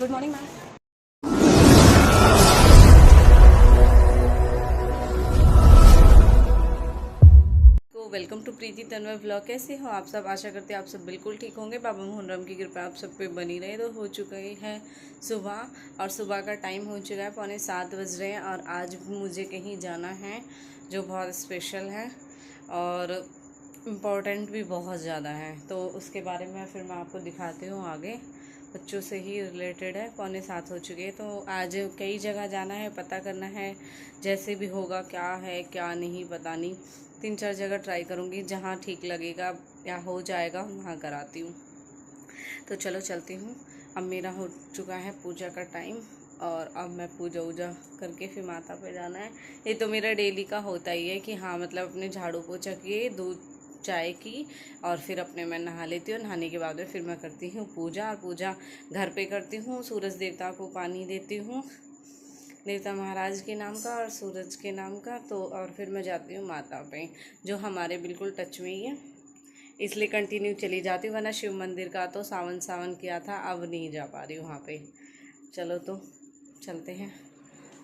Good morning ma'am. तो welcome to Preeti Tanmay blog. कैसे हो आप सब? आशा करते हैं आप सब बिल्कुल ठीक होंगे। बाबा मोहन की कृपा आप सब पे बनी रहे। तो हो चुके हैं सुबह और सुबह का टाइम हो चुका है, 6:45 बज रहे हैं और आज मुझे कहीं जाना है जो बहुत स्पेशल है और इम्पोर्टेंट भी बहुत ज़्यादा है। तो उसके बारे में फिर मैं आपको दिखाती हूँ आगे, बच्चों से ही रिलेटेड है। 6:45 हो चुके हैं। तो आज कई जगह जाना है, पता करना है जैसे भी होगा, क्या है क्या नहीं पता नहीं। 3-4 जगह ट्राई करूँगी, जहाँ ठीक लगेगा या हो जाएगा वहाँ कराती हूँ। तो चलो चलती हूँ। अब मेरा हो चुका है पूजा का टाइम और अब मैं पूजा वूजा करके फिर माता पे जाना है। ये तो मेरा डेली का होता ही है कि हाँ, मतलब अपने झाड़ू पोछा किए, दूध चाय की और फिर अपने मैं नहा लेती हूँ। नहाने के बाद में फिर मैं करती हूँ पूजा, और पूजा घर पे करती हूँ। सूरज देवता को पानी देती हूँ, देवता महाराज के नाम का और सूरज के नाम का। तो और फिर मैं जाती हूँ माता पे, जो हमारे बिल्कुल टच में ही है, इसलिए कंटिन्यू चली जाती हूँ। वरना शिव मंदिर का तो सावन किया था, अब नहीं जा पा रही हूँ वहाँ पे। चलो तो चलते हैं।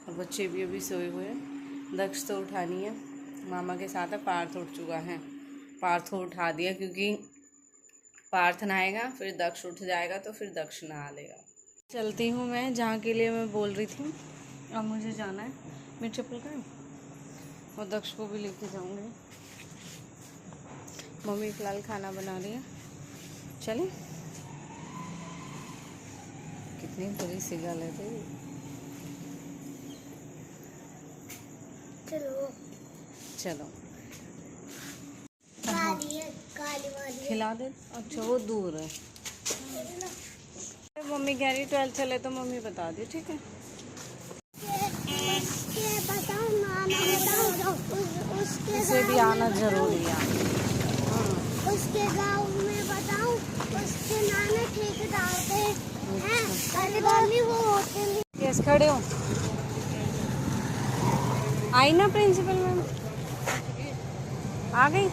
और बच्चे भी अभी सोए हुए हैं। दक्ष तो उठानी है, मामा के साथ है। पार्थ उठ चुका है, पार्थ को उठा दिया क्योंकि पार्थ नहाएगा फिर दक्ष उठ जाएगा, तो फिर दक्ष नहा लेगा। चलती हूँ मैं जहाँ के लिए मैं बोल रही थी। अब मुझे जाना है। मेरी चप्पल का है और दक्ष को भी लेके जाऊँगी। मम्मी फ़िलहाल खाना बना रही है। चलें? कितनी बुरी सी गल है तेरी। चलो चलो काली खिला दे। अच्छा वो दूर है। मम्मी कह रही 12 चले तो मम्मी बता दी, ठीक है। बताओ नाना, बताओ उसके उसे भी आना जरूरी है। उसके गांव में बताओ, उसके नाना ठेकेदार थे हैं, पहले वो होते नहीं। यस, खड़े हो। आई ना प्रिंसिपल मैम? आ गई?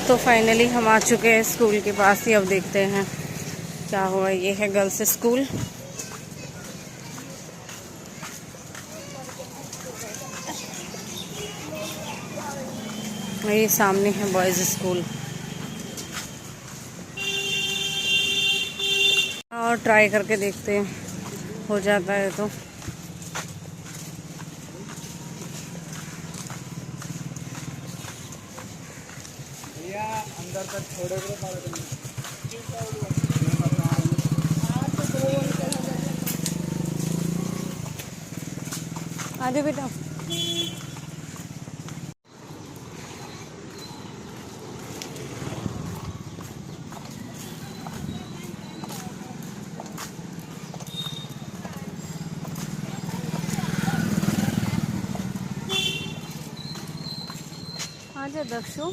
तो फाइनली हम आ चुके हैं स्कूल के पास ही। अब देखते हैं क्या हुआ। ये है गर्ल्स स्कूल। ये सामने है बॉयज़ स्कूल। और ट्राई करके देखते हैं, हो जाता है तो। अंदर तक छोड़े आधे बेटा। आजा दक्षु।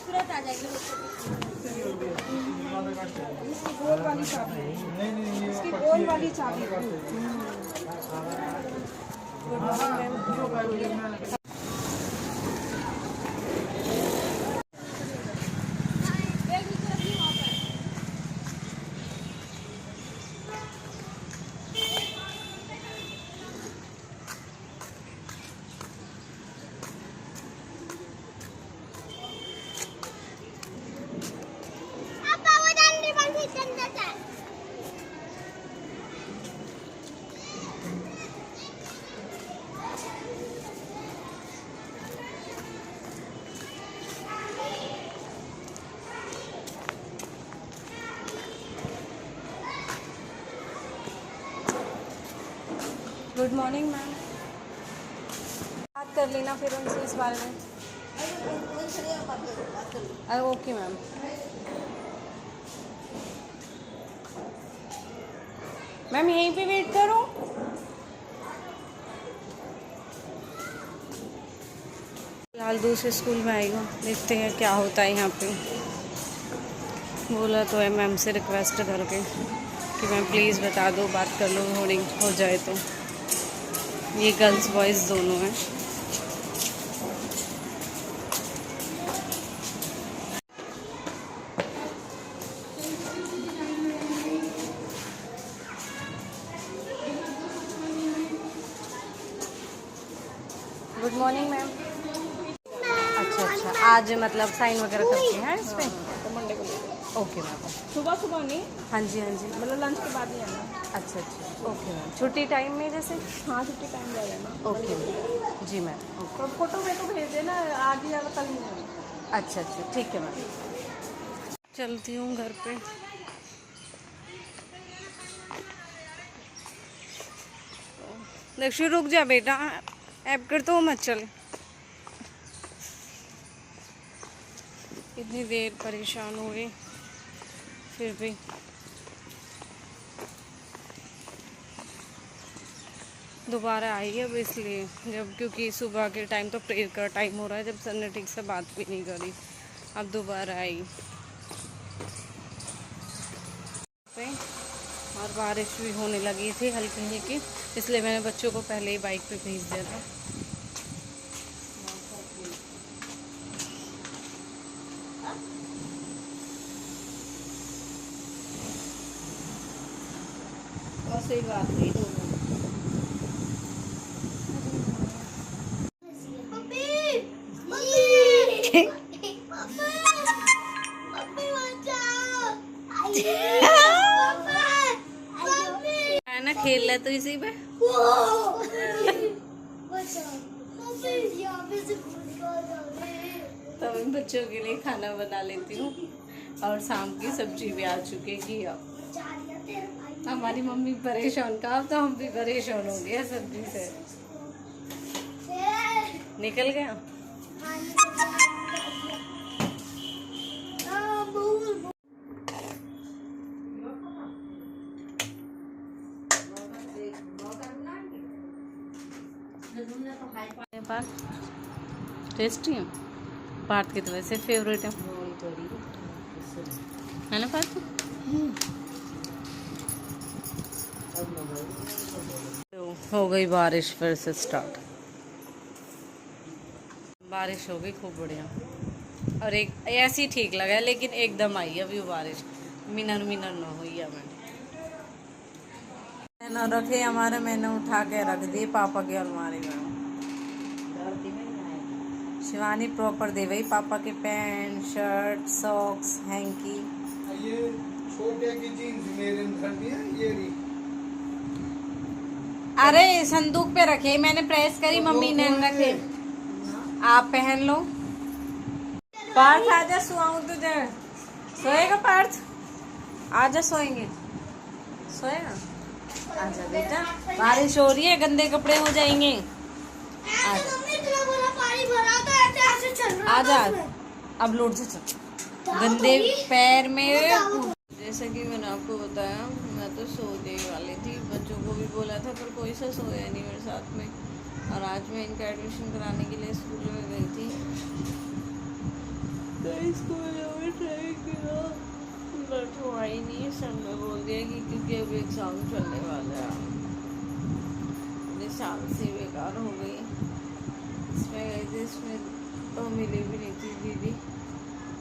तुरंत आ जाएगी। इसकी गोल वाली चाबी, इसकी गोल वाली चाबी। Good morning ma'am. बात कर लेना फिर उनसे इस बारे में। अरे ओके मैम। मैम यहीं पे वेट करो। फिलहाल दूसरे स्कूल में आई हूँ, देखते हैं क्या होता है यहाँ पे। बोला तो है मैम से रिक्वेस्ट करके कि मैम प्लीज़ बता दो, बात कर लो, हो जाए तो। ये गर्ल्स बॉयज़ दोनों हैं। Good morning ma'am. अच्छा, आज मतलब साइन वगैरह करते हैं इस पे? तो मंडे को लेकर ओके मैम। सुबह सुबह नहीं, हाँ जी हाँ जी। मतलब लंच के बाद ही आना। अच्छा, ओके मैम। छुट्टी टाइम में जैसे? हाँ, छुट्टी टाइम ले लेना। Okay ma'am. जी मैम, ओके। तो फोटो मेरे को भेज देना, आज या कल नहीं आना। अच्छा, ठीक है मैम। चलती हूँ घर पे। दक्षु रुक जा बेटा, ऐप कर तो मत चल। इतनी देर परेशान हो गई फिर भी। दोबारा आई अब इसलिए, जब क्योंकि सुबह के टाइम तो प्रेयर का टाइम हो रहा है, जब सर ने ठीक से बात भी नहीं करी, अब दोबारा आई पे। और बारिश भी होने लगी थी हल्की हल्की, इसलिए मैंने बच्चों को पहले ही बाइक पे भेज दिया था। और सही बात हुई दोनों। है ना, खेल ले तो इसी पे। तो मैं बच्चों के लिए खाना बना लेती हूँ, और शाम की सब्जी भी आ चुकी है। अब हमारी मम्मी परेशान का, अब तो हम भी परेशान हो गए सब्जी से। निकल गया। टेस्टी है पार्थ की, तो वैसे फेवरेट है ना पार्थ? हो गई बारिश फिर से स्टार्ट। बारिश हो गई खूब बढ़िया, और एक ऐसी ठीक लगा, लेकिन एकदम आई अभी वो बारिश, मिनर न हुई है। मैंने रखे हमारे, मैंने उठा के रख दिए पापा की अलमारी में। शिवानी प्रॉपर दे भाई पापा के पैंट शर्ट सॉक्स हैंकी। ये छोटे की जीन्स मेरे ने कर दिया ये रही। अरे संदूक पे रखे, मैंने प्रेस करी, मम्मी ने रखे, आप पहन लो। पार्थ आजा, सुआऊं तुझे? सोएगा पार्थ? आजा, सोएंगे। सोएगा? आजा बेटा, बारिश हो रही है, गंदे कपड़े हो जाएंगे। आजा आजा, अब लौट जा, चल। गंदे पैर में। जैसा कि मैंने आपको बताया, मैं तो सोने वाली थी, बच्चों को भी बोला था, पर कोई सा सोया नहीं मेरे साथ में। और आज मैं इनका एडमिशन कराने के लिए स्कूल में गई थी, तो स्कूल में ट्राई किया, बट वो आई नहीं। सर ने बोल दिया कि क्योंकि अभी एग्ज़ाम चलने वाला है, मेरी शांति बेकार हो गई। इसमें गई थी, इसमें तो मिली भी नहीं थी दीदी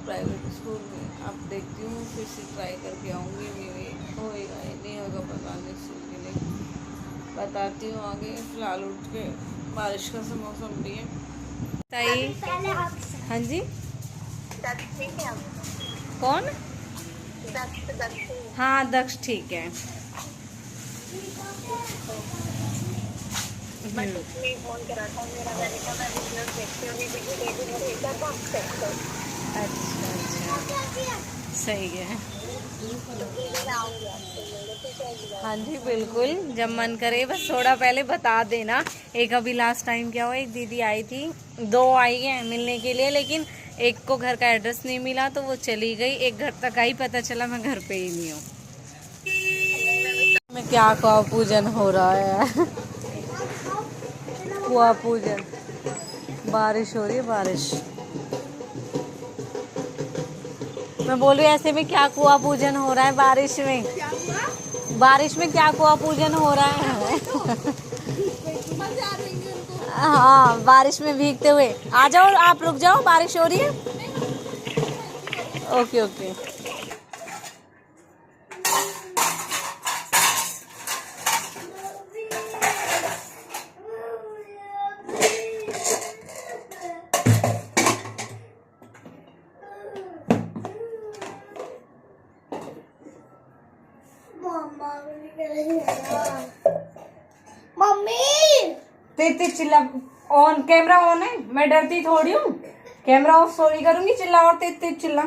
प्राइवेट स्कूल में। अब देखती हूँ, फिर से ट्राई करके आऊँगी, मेरे होएगा या नहीं होगा पता नहीं, स्कूल के लिए बताती हूँ आगे। फिलहाल उठ के, बारिश का सा मौसम भी है। ताई, हाँ जी, कौन? हाँ दक्ष ठीक है। अच्छा, सही है। हाँ जी बिल्कुल, जब मन करे बस थोड़ा पहले बता देना। एक अभी लास्ट टाइम क्या हुआ, एक दीदी आई थी, 2 आई है मिलने के लिए, लेकिन एक को घर का एड्रेस नहीं मिला तो वो चली गई। एक घर तक आई, पता चला मैं घर पे ही नहीं हूँ। मैं क्या कुआ पूजन हो रहा है कुआ पूजन, बारिश हो रही है बारिश। मैं बोल रही हूँ ऐसे में क्या कुआ पूजन हो रहा है बारिश में, बारिश में क्या कुआ पूजन हो रहा है हाँ बारिश में भीगते हुए। आ जाओ आप, रुक जाओ, बारिश हो रही है। Okay okay. मम्मी तेरे चिल्ला ऑन, कैमरा ऑन है, मैं डरती थोड़ी हूँ। कैमरा ऑफ सॉरी करूंगी, चिल्ला और तेज चिल्ला।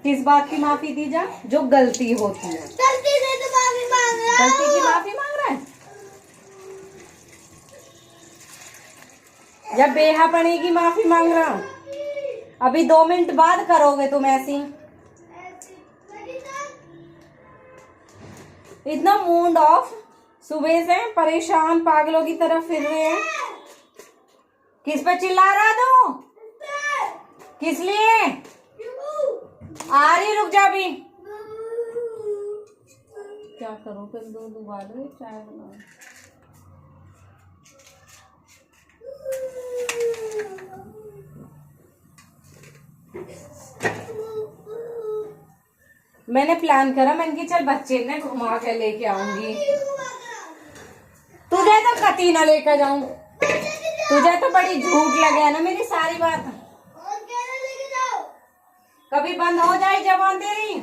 किस बात की माफी दी जा? जो गलती होती है। गलती से तो माफी मांग रहा हूँ। गलती की माफी मांग रहा है या बेहापनी की माफी मांग रहा हूँ? अभी 2 मिनट बाद करोगे तुम ऐसी। इतना मूड ऑफ, सुबह से परेशान पागलों की तरह फिर रहे हैं। किस पे चिल्ला रहा तू? किस लिए? आ रही, रुक जा अभी। क्या करूं फिर? दूध उबालो, चाय बनाओ। मैंने प्लान करा, मैंने कि चल बच्चे ने घुमा के लेके आऊंगी। तुझे तो कती ना लेकर जाऊं, तुझे तो बड़ी झूठ लगे ना मेरी सारी बात। कभी बंद हो जाए जबान तेरी।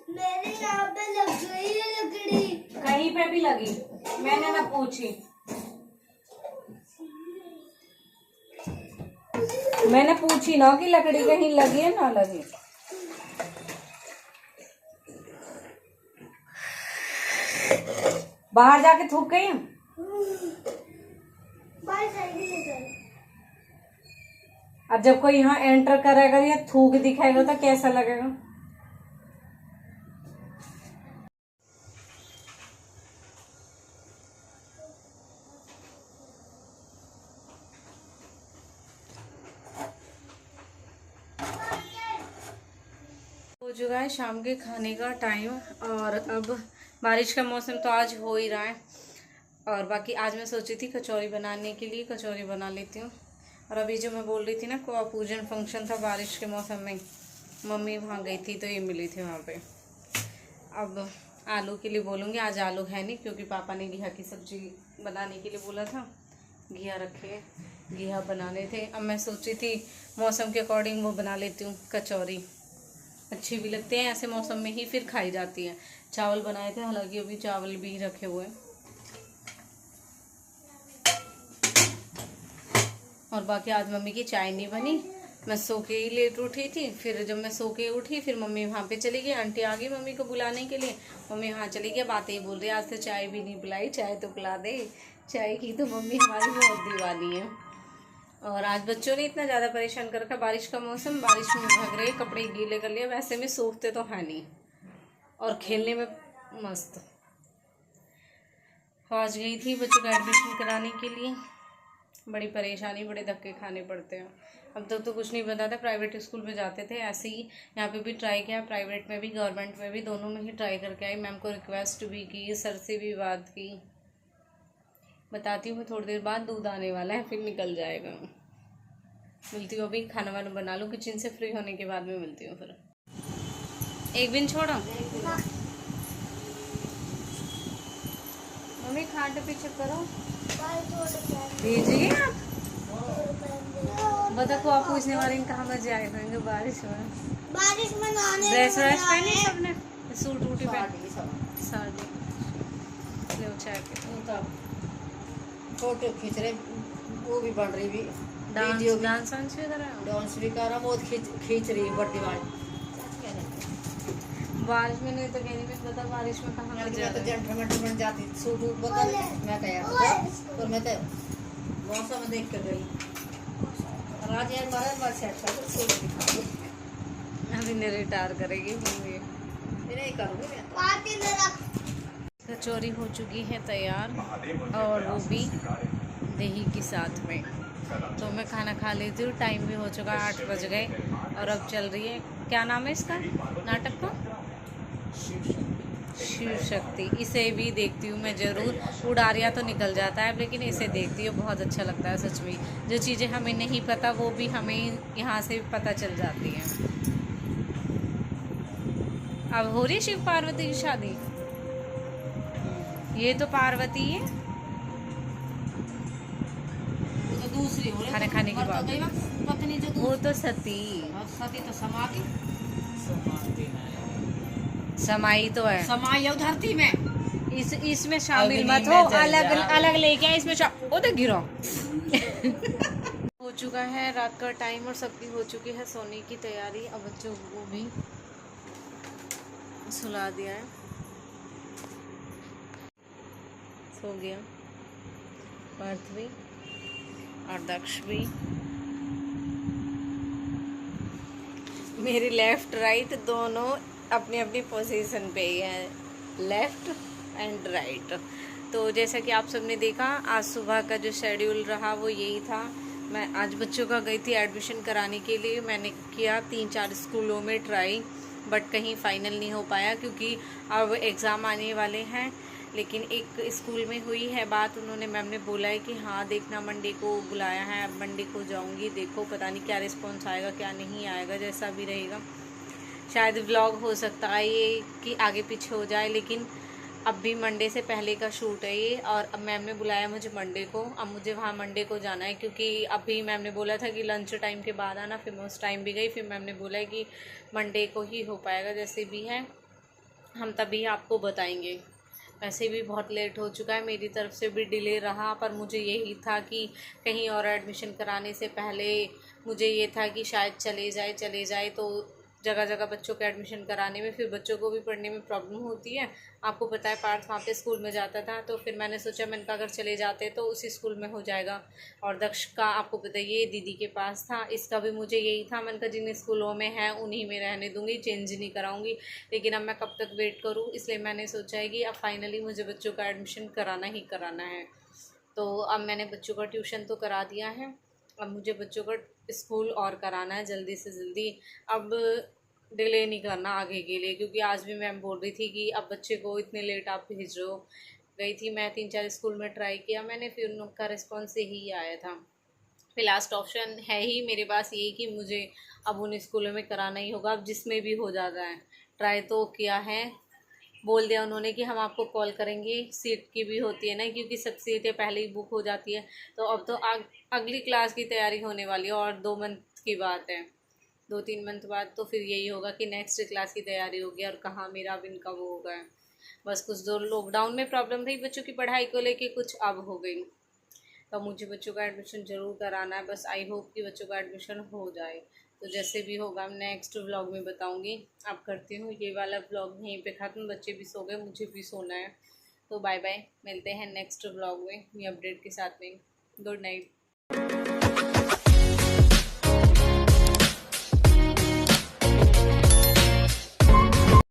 मेरे यहाँ पे लग गई है लकड़ी। कहीं पे भी लगी, मैंने ना पूछी। मैंने पूछी ना कि लकड़ी कहीं लगी है ना लगी। बाहर जाके थूक गई हूँ। अब जब कोई यहाँ एंटर करेगा या थूक दिखाएगा तो कैसा लगेगा? हो चुका है शाम के खाने का टाइम, और अब बारिश का मौसम तो आज हो ही रहा है। और बाकी आज मैं सोची थी कचौरी बनाने के लिए, कचौरी बना लेती हूँ। और अभी जो मैं बोल रही थी ना, कुआ पूजन फंक्शन था बारिश के मौसम में, मम्मी वहाँ गई थी तो ये मिली थी वहाँ पे। अब आलू के लिए बोलूँगी, आज आलू है नहीं क्योंकि पापा ने घिया की सब्ज़ी बनाने के लिए बोला था। घिया रखे, घिया बनाने थे। अब मैं सोची थी मौसम के अकॉर्डिंग वो बना लेती हूँ कचौरी, अच्छी भी लगती हैं ऐसे मौसम में ही, फिर खाई जाती है। चावल बनाए थे, हालांकि अभी चावल भी रखे हुए हैं। और बाकी आज मम्मी की चाय नहीं बनी, मैं सो के ही लेट उठी थी। फिर जब मैं सो के उठी फिर मम्मी वहाँ पे चली गई, आंटी आ गई मम्मी को बुलाने के लिए। मम्मी वहाँ चली गई, बातें ही बोल रही, आज तो चाय भी नहीं पिलाई, चाय तो पिला दे। चाय की तो मम्मी हमारी बहुत दीवानी है। और आज बच्चों ने इतना ज़्यादा परेशान कर रखा, बारिश का मौसम, बारिश में भग रहे, कपड़े गीले कर लिए, वैसे में सूखते तो है नहीं और खेलने में मस्त। आज गई थी बच्चों का एडमिशन कराने के लिए, बड़ी परेशानी, बड़े धक्के खाने पड़ते हैं। अब तक तो कुछ नहीं पता था, प्राइवेट स्कूल में जाते थे ऐसे ही, यहाँ पे भी ट्राई किया, प्राइवेट में भी गवर्नमेंट में भी, दोनों में ही ट्राई करके आई। मैम को रिक्वेस्ट भी की, सर से भी बात की। बताती हूँ मैं थोड़ी देर बाद, दूध आने वाला है फिर निकल जाएगा। मिलती हूँ अभी, खाना वाना बना लूँ, किचन से फ्री होने के बाद में मिलती हूँ फिर। एक दिन छोड़ो, मम्मी खाट पीछे करो। बाल थोड़े प्यारे भेजिए आप। पहन बता को आप पूछने वाले कहाँ मजे आए होंगे बारिश में। बारिश में नहाने ड्रेस में व्रेस मजा पहनी आए। सबने, सूट वूटी पहन, साड़ी साड़ी ले चाय के फोटो खींच रहे, वो भी बन रही भी, डांस वीडियो भी, डांस वांस भी करा है? डांस भी कर रहा, वो खींच रही है बर्थडे वाली। बारिश में नहीं तो कह रही मैं बता बारिश में कहाँ मैं मजा तो आए। जेंटलमैन बन जाती, सूट वूट बदल मैं कहा पर मैं तो मौसम देख कर गई। राज यार मारा बात सेट कर सूट दिखा दो। अभी नहीं रिटायर करेगी मम्मी। ये नहीं करूँगी मैं तो। पार्टी में रख कचौरी हो चुकी है तैयार और वो भी दही के साथ में। तो मैं खाना खा लेती हूँ, टाइम भी हो चुका है, 8 बज गए। और अब चल रही है, क्या नाम है इसका नाटक का? शिव शक्ति। इसे भी देखती हूँ मैं ज़रूर। उड़ारिया तो निकल जाता है लेकिन इसे देखती हूँ, बहुत अच्छा लगता है सच में। जो चीज़ें हमें नहीं पता वो भी हमें यहाँ से पता चल जाती हैं। अब हो रही है शिव पार्वती की शादी। ये तो पार्वती है वो तो दूसरी हो खाने खाने के बाद। पत्नी जो वो तो सती सती तो समाधि समाई तो है। समाई है धरती में। इसमें शामिल मत हो, अलग अलग लेके आए इसमें ओ तो गिरो। हो चुका है रात का टाइम और सबकी हो चुकी है सोने की तैयारी। अब बच्चों को भी सुला दिया है, सो गया पार्थ भी और दक्ष भी। मेरी लेफ्ट राइट दोनों अपनी अपनी पोजीशन पे ही हैं, लेफ्ट एंड राइट। तो जैसा कि आप सबने देखा आज सुबह का जो शेड्यूल रहा वो यही था। मैं आज बच्चों का गई थी एडमिशन कराने के लिए। मैंने किया 3-4 स्कूलों में ट्राई, बट कहीं फाइनल नहीं हो पाया क्योंकि अब एग्ज़ाम आने वाले हैं। लेकिन एक स्कूल में हुई है बात, उन्होंने मैम ने बोला है कि हाँ देखना मंडे को बुलाया है, अब मंडे को जाऊंगी, देखो पता नहीं क्या रिस्पॉन्स आएगा क्या नहीं आएगा, जैसा भी रहेगा। शायद व्लॉग हो सकता है ये कि आगे पीछे हो जाए, लेकिन अब भी मंडे से पहले का शूट है ये। और अब मैम ने बुलाया मुझे मंडे को, अब मुझे वहाँ मंडे को जाना है क्योंकि अभी मैम ने बोला था कि लंच टाइम के बाद आना। फिर मैं उस टाइम भी गई, फिर मैम ने बोला है कि मंडे को ही हो पाएगा, जैसे भी है हम तभी आपको बताएंगे। वैसे भी बहुत लेट हो चुका है, मेरी तरफ से भी डिले रहा, पर मुझे यही था कि कहीं और एडमिशन कराने से पहले मुझे ये था कि शायद चले जाए तो जगह जगह बच्चों के एडमिशन कराने में फिर बच्चों को भी पढ़ने में प्रॉब्लम होती है। आपको पता है पार्थ वहाँ पे स्कूल में जाता था, तो फिर मैंने सोचा मैंने कहा अगर चले जाते तो उसी स्कूल में हो जाएगा। और दक्ष का आपको पता ये दीदी के पास था, इसका भी मुझे यही था, मैंने कहा जिन स्कूलों में है उन्हीं में रहने दूँगी, चेंज नहीं कराऊँगी। लेकिन अब मैं कब तक वेट करूँ, इसलिए मैंने सोचा है कि अब फाइनली मुझे बच्चों का एडमिशन कराना ही कराना है। तो अब मैंने बच्चों का ट्यूशन तो करा दिया है, अब मुझे बच्चों का स्कूल और कराना है जल्दी से जल्दी। अब डिले नहीं करना आगे के लिए, क्योंकि आज भी मैम बोल रही थी कि अब बच्चे को इतने लेट आप भेज रहे हो। गई थी मैं 3-4 स्कूल में ट्राई किया मैंने, फिर उनका रिस्पॉन्स यही आया था। फिर लास्ट ऑप्शन है ही मेरे पास यही कि मुझे अब उन स्कूलों में कराना ही होगा, अब जिसमें भी हो जाता है। ट्राई तो किया है, बोल दिया उन्होंने कि हम आपको कॉल करेंगे, सीट की भी होती है ना, क्योंकि सब सीटें पहले ही बुक हो जाती है। तो अब तो अगली क्लास की तैयारी होने वाली है और 2 मंथ की बात है, 2-3 मंथ बाद तो फिर यही होगा कि नेक्स्ट क्लास की तैयारी होगी। और कहाँ मेरा अब इनका वो होगा, बस कुछ 2 लॉकडाउन में प्रॉब्लम रही बच्चों की पढ़ाई को लेके, कुछ अब हो गई। तो मुझे बच्चों का एडमिशन ज़रूर कराना है, बस आई होप कि बच्चों का एडमिशन हो जाए। तो जैसे भी होगा मैं नेक्स्ट व्लॉग में बताऊंगी। अब करती हूँ ये वाला व्लॉग यहीं पे ख़त्म, बच्चे भी सो गए, मुझे भी सोना है। तो बाय बाय, मिलते हैं नेक्स्ट व्लॉग में न्यू अपडेट के साथ में। Good night.